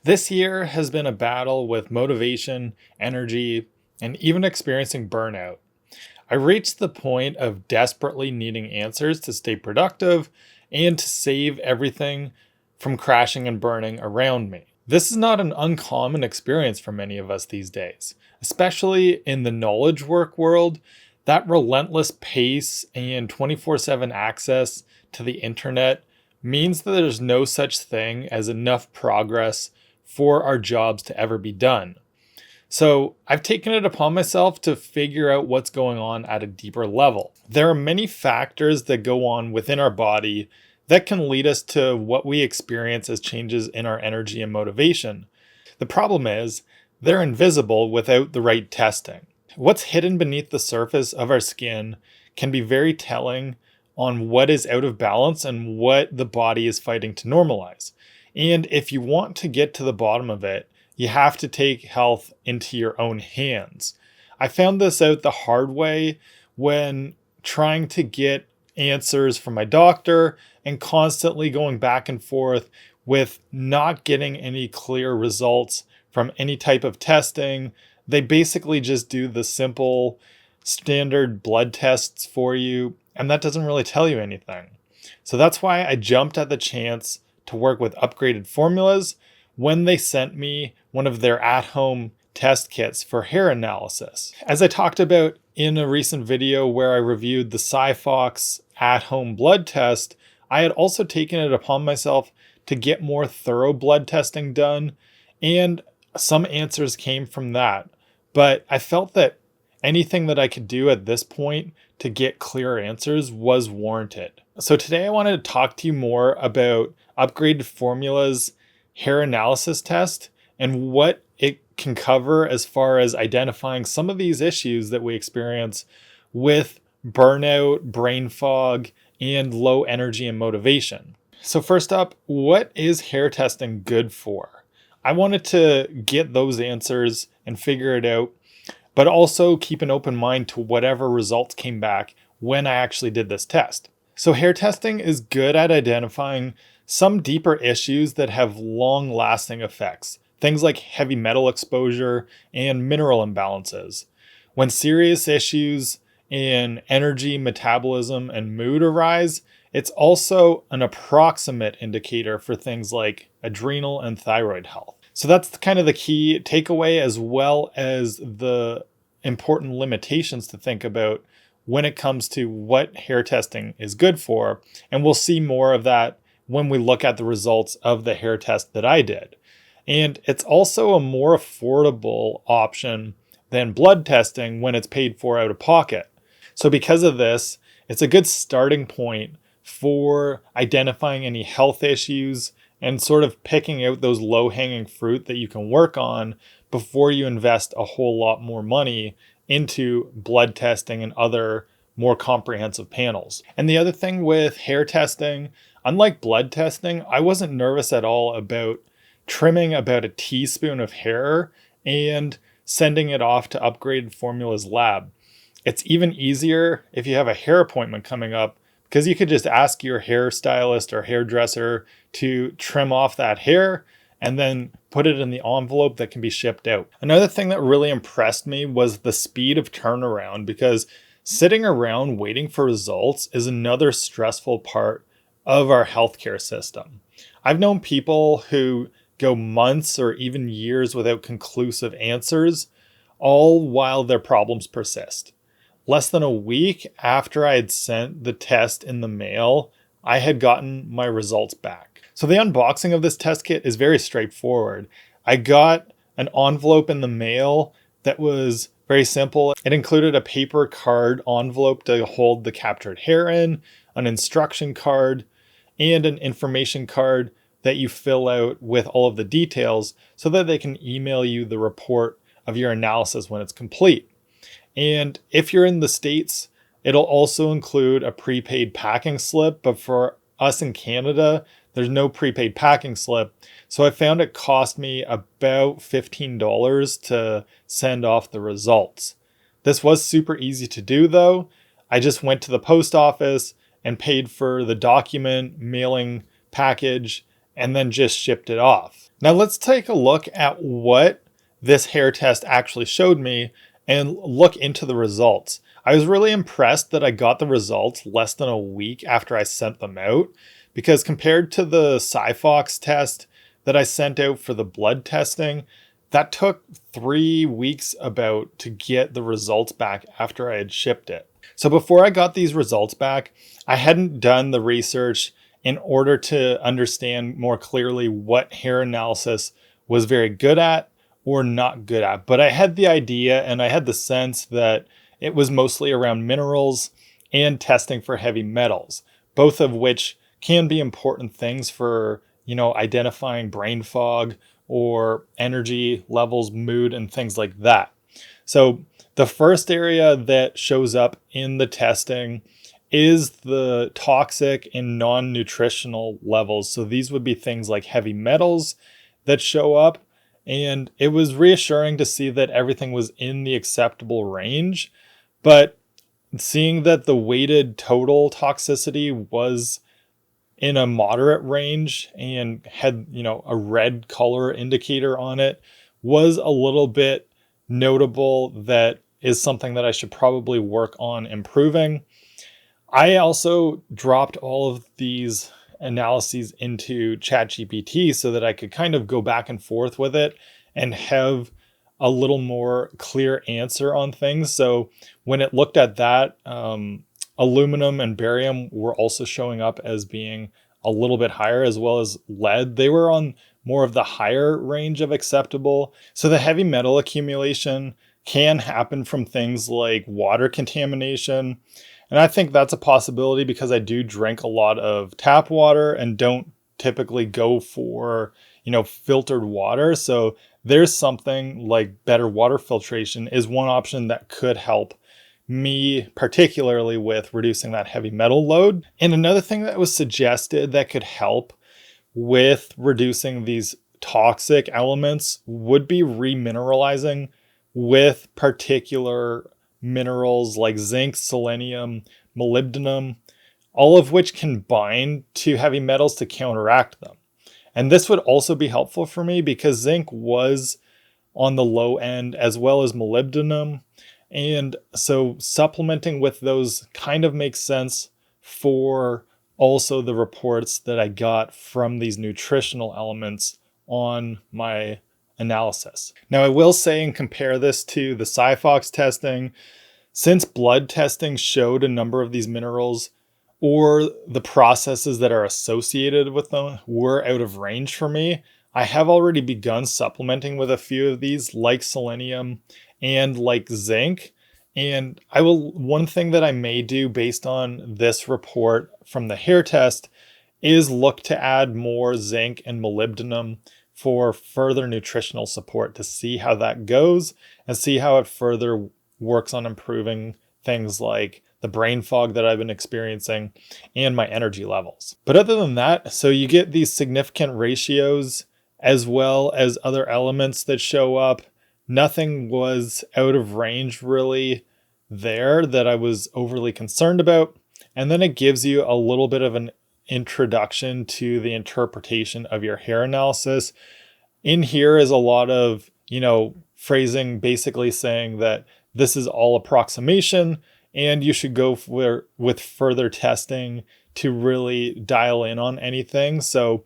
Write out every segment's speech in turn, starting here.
This year has been a battle with motivation, energy, and even experiencing burnout. I reached the point of desperately needing answers to stay productive and to save everything from crashing and burning around me. This is not an uncommon experience for many of us these days, especially in the knowledge work world. That relentless pace and 24/7 access to the internet means that there's no such thing as enough progress for our jobs to ever be done. So I've taken it upon myself to figure out what's going on at a deeper level. There are many factors that go on within our body that can lead us to what we experience as changes in our energy and motivation. The problem is, they're invisible without the right testing. What's hidden beneath the surface of our skin can be very telling on what is out of balance and what the body is fighting to normalize. And if you want to get to the bottom of it, you have to take health into your own hands. I found this out the hard way when trying to get answers from my doctor and constantly going back and forth with not getting any clear results from any type of testing. They basically just do the simple standard blood tests for you, and that doesn't really tell you anything. So that's why I jumped at the chance to work with upgraded formulas when they sent me one of their at-home test kits for hair analysis. As I talked about in a recent video where I reviewed the SciFox at-home blood test, I had also taken it upon myself to get more thorough blood testing done, and some answers came from that. But I felt that anything that I could do at this point to get clear answers was warranted. So today I wanted to talk to you more about upgraded formulas hair analysis test and what it can cover as far as identifying some of these issues that we experience with burnout, brain fog, and low energy and motivation. So first up, what is hair testing good for? I wanted to get those answers and figure it out, but also keep an open mind to whatever results came back when I actually did this test. So hair testing is good at identifying some deeper issues that have long-lasting effects, things like heavy metal exposure and mineral imbalances. When serious issues in energy, metabolism, and mood arise, it's also an approximate indicator for things like adrenal and thyroid health. So that's kind of the key takeaway, as well as the important limitations to think about when it comes to what hair testing is good for. And we'll see more of that when we look at the results of the hair test that I did. And it's also a more affordable option than blood testing when it's paid for out of pocket. So because of this, it's a good starting point for identifying any health issues and sort of picking out those low-hanging fruit that you can work on before you invest a whole lot more money into blood testing and other more comprehensive panels. And the other thing with hair testing, unlike blood testing, I wasn't nervous at all about trimming about a teaspoon of hair and sending it off to Upgraded Formulas lab. It's even easier if you have a hair appointment coming up, because you could just ask your hairstylist or hairdresser to trim off that hair and then put it in the envelope that can be shipped out. Another thing that really impressed me was the speed of turnaround, because sitting around waiting for results is another stressful part of our healthcare system. I've known people who go months or even years without conclusive answers, all while their problems persist. Less than a week after I had sent the test in the mail, I had gotten my results back. So the unboxing of this test kit is very straightforward. I got an envelope in the mail that was very simple. It included a paper card envelope to hold the captured hair in, an instruction card, and an information card that you fill out with all of the details so that they can email you the report of your analysis when it's complete. And if you're in the States, it'll also include a prepaid packing slip, but for us in Canada, there's no prepaid packing slip. So I found it cost me about $15 to send off the results. This was super easy to do though. I just went to the post office and paid for the document, mailing package, and then just shipped it off. Now let's take a look at what this hair test actually showed me and look into the results. I was really impressed that I got the results less than a week after I sent them out, because compared to the Cyfox test that I sent out for the blood testing, that took 3 weeks about to get the results back after I had shipped it. So before I got these results back, I hadn't done the research in order to understand more clearly what hair analysis was very good at or not good at. But I had the idea and I had the sense that it was mostly around minerals and testing for heavy metals, both of which can be important things for, identifying brain fog or energy levels, mood, and things like that. So the first area that shows up in the testing is the toxic and non-nutritional levels. So these would be things like heavy metals that show up. And it was reassuring to see that everything was in the acceptable range. But seeing that the weighted total toxicity was in a moderate range and had, a red color indicator on it was a little bit notable. That is something that I should probably work on improving. I also dropped all of these analyses into ChatGPT so that I could kind of go back and forth with it and have a little more clear answer on things. So when it looked at that, aluminum and barium were also showing up as being a little bit higher, as well as lead. They were on more of the higher range of acceptable. So the heavy metal accumulation can happen from things like water contamination. And I think that's a possibility because I do drink a lot of tap water and don't typically go for, filtered water. So there's something like better water filtration is one option that could help me, particularly with reducing that heavy metal load. And another thing that was suggested that could help with reducing these toxic elements would be remineralizing with particular minerals like zinc, selenium, molybdenum, all of which can bind to heavy metals to counteract them. And this would also be helpful for me because zinc was on the low end as well as molybdenum. And so supplementing with those kind of makes sense for also the reports that I got from these nutritional elements on my analysis. Now, I will say and compare this to the Cyfox testing, since blood testing showed a number of these minerals or the processes that are associated with them were out of range for me, I have already begun supplementing with a few of these like selenium and like zinc. And one thing that I may do based on this report from the hair test is look to add more zinc and molybdenum for further nutritional support to see how that goes and see how it further works on improving things like the brain fog that I've been experiencing and my energy levels. But other than that, so you get these significant ratios as well as other elements that show up. Nothing was out of range really there that I was overly concerned about. And then it gives you a little bit of an introduction to the interpretation of your hair analysis. In here is a lot of, phrasing basically saying that this is all approximation and you should go with further testing to really dial in on anything. So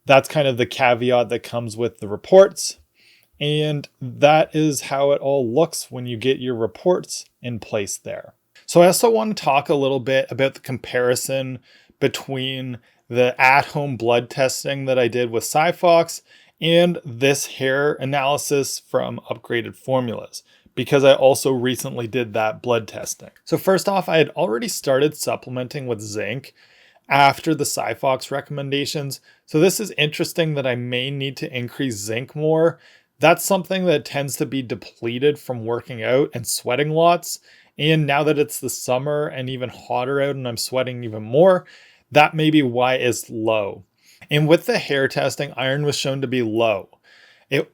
that's kind of the caveat that comes with the reports. And that is how it all looks when you get your reports in place there. So I also want to talk a little bit about the comparison between the at-home blood testing that I did with Cyfox and this hair analysis from Upgraded Formulas, because I also recently did that blood testing. So first off, I had already started supplementing with zinc after the Cyfox recommendations. So this is interesting that I may need to increase zinc more. That's something that tends to be depleted from working out and sweating lots. And now that it's the summer and even hotter out and I'm sweating even more, that may be why it's low. And with the hair testing, iron was shown to be low. It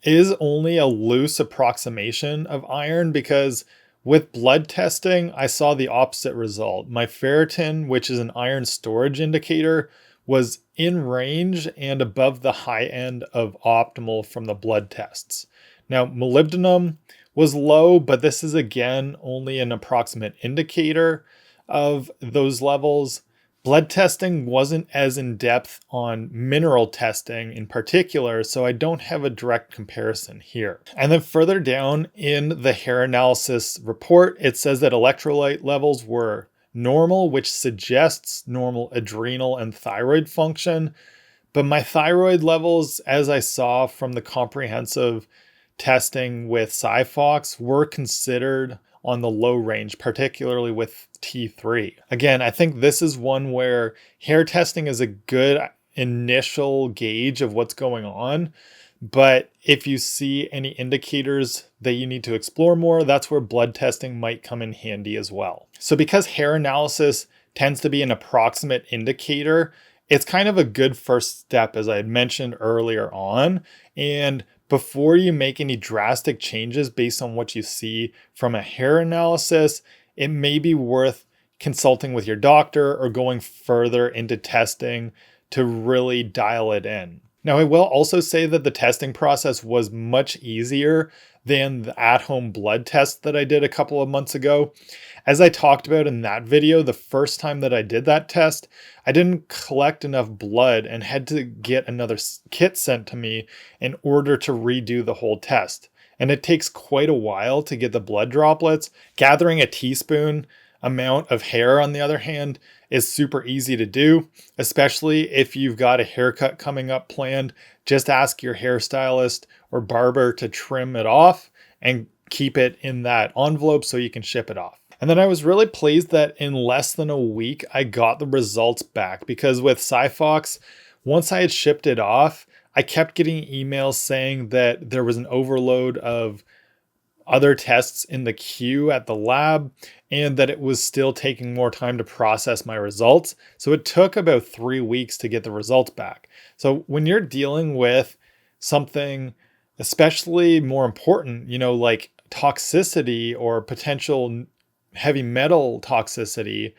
is only a loose approximation of iron because with blood testing, I saw the opposite result. My ferritin, which is an iron storage indicator, was in range and above the high end of optimal from the blood tests. Now, molybdenum was low, but this is again only an approximate indicator of those levels. Blood testing wasn't as in depth on mineral testing in particular, so I don't have a direct comparison here. And then further down in the hair analysis report, it says that electrolyte levels were normal, which suggests normal adrenal and thyroid function. But my thyroid levels, as I saw from the comprehensive testing with Cyfox, were considered on the low range, particularly with T3. Again, I think this is one where hair testing is a good initial gauge of what's going on. But if you see any indicators that you need to explore more, that's where blood testing might come in handy as well. So because hair analysis tends to be an approximate indicator, it's kind of a good first step, as I had mentioned earlier on. And before you make any drastic changes based on what you see from a hair analysis, it may be worth consulting with your doctor or going further into testing to really dial it in. Now, I will also say that the testing process was much easier than the at-home blood test that I did a couple of months ago. As I talked about in that video, the first time that I did that test, I didn't collect enough blood and had to get another kit sent to me in order to redo the whole test. And it takes quite a while to get the blood droplets. Gathering a teaspoon amount of hair, on the other hand, is super easy to do, especially if you've got a haircut coming up planned. Just ask your hairstylist or barber to trim it off and keep it in that envelope so you can ship it off. And then I was really pleased that in less than a week, I got the results back, because with Cyfox, once I had shipped it off, I kept getting emails saying that there was an overload of other tests in the queue at the lab and that it was still taking more time to process my results. So it took about 3 weeks to get the results back. So when you're dealing with something especially more important, like toxicity or potential heavy metal toxicity,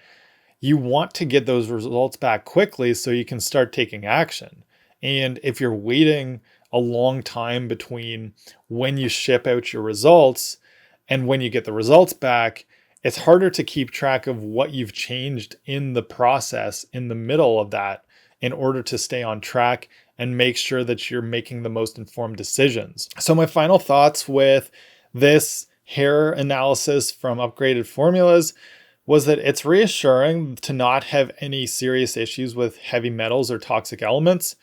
you want to get those results back quickly so you can start taking action. And if you're waiting a long time between when you ship out your results and when you get the results back, it's harder to keep track of what you've changed in the process in the middle of that in order to stay on track and make sure that you're making the most informed decisions. So my final thoughts with this hair analysis from Upgraded Formulas was that it's reassuring to not have any serious issues with heavy metals or toxic elements.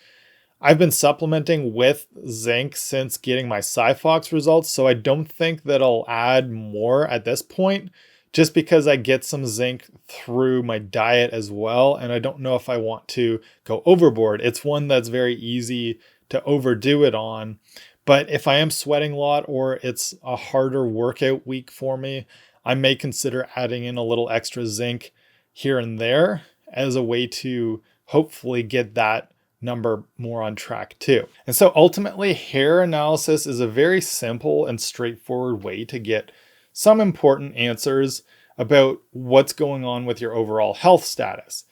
I've been supplementing with zinc since getting my Cyfox results, so I don't think that I'll add more at this point, just because I get some zinc through my diet as well, and I don't know if I want to go overboard. It's one that's very easy to overdo it on, but if I am sweating a lot or it's a harder workout week for me, I may consider adding in a little extra zinc here and there as a way to hopefully get that number more on track too. And so ultimately, hair analysis is a very simple and straightforward way to get some important answers about what's going on with your overall health status.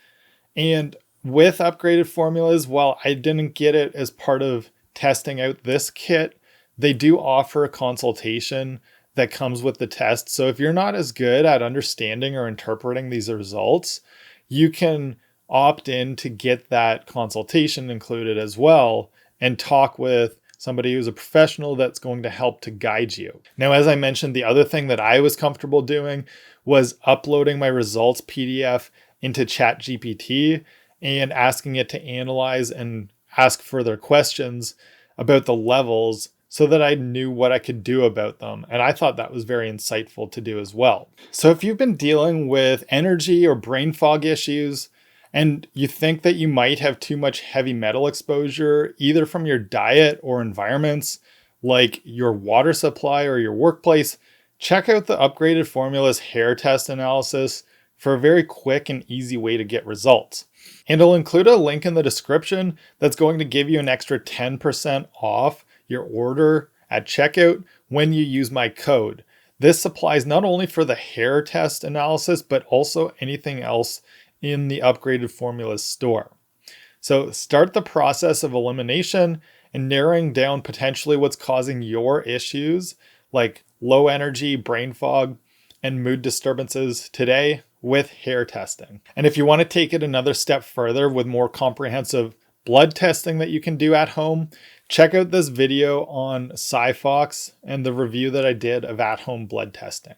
And with Upgraded Formulas, while I didn't get it as part of testing out this kit, they do offer a consultation that comes with the test. So if you're not as good at understanding or interpreting these results, you can opt in to get that consultation included as well and talk with somebody who's a professional that's going to help to guide you. Now, as I mentioned, the other thing that I was comfortable doing was uploading my results PDF into ChatGPT and asking it to analyze and ask further questions about the levels so that I knew what I could do about them. And I thought that was very insightful to do as well. So if you've been dealing with energy or brain fog issues, and you think that you might have too much heavy metal exposure, either from your diet or environments, like your water supply or your workplace, check out the Upgraded Formulas hair test analysis for a very quick and easy way to get results. And I'll include a link in the description that's going to give you an extra 10% off your order at checkout when you use my code. This applies not only for the hair test analysis, but also anything else in the Upgraded Formulas store. So start the process of elimination and narrowing down potentially what's causing your issues like low energy, brain fog, and mood disturbances today with hair testing. And if you want to take it another step further with more comprehensive blood testing that you can do at home, check out this video on SciFox and the review that I did of at-home blood testing.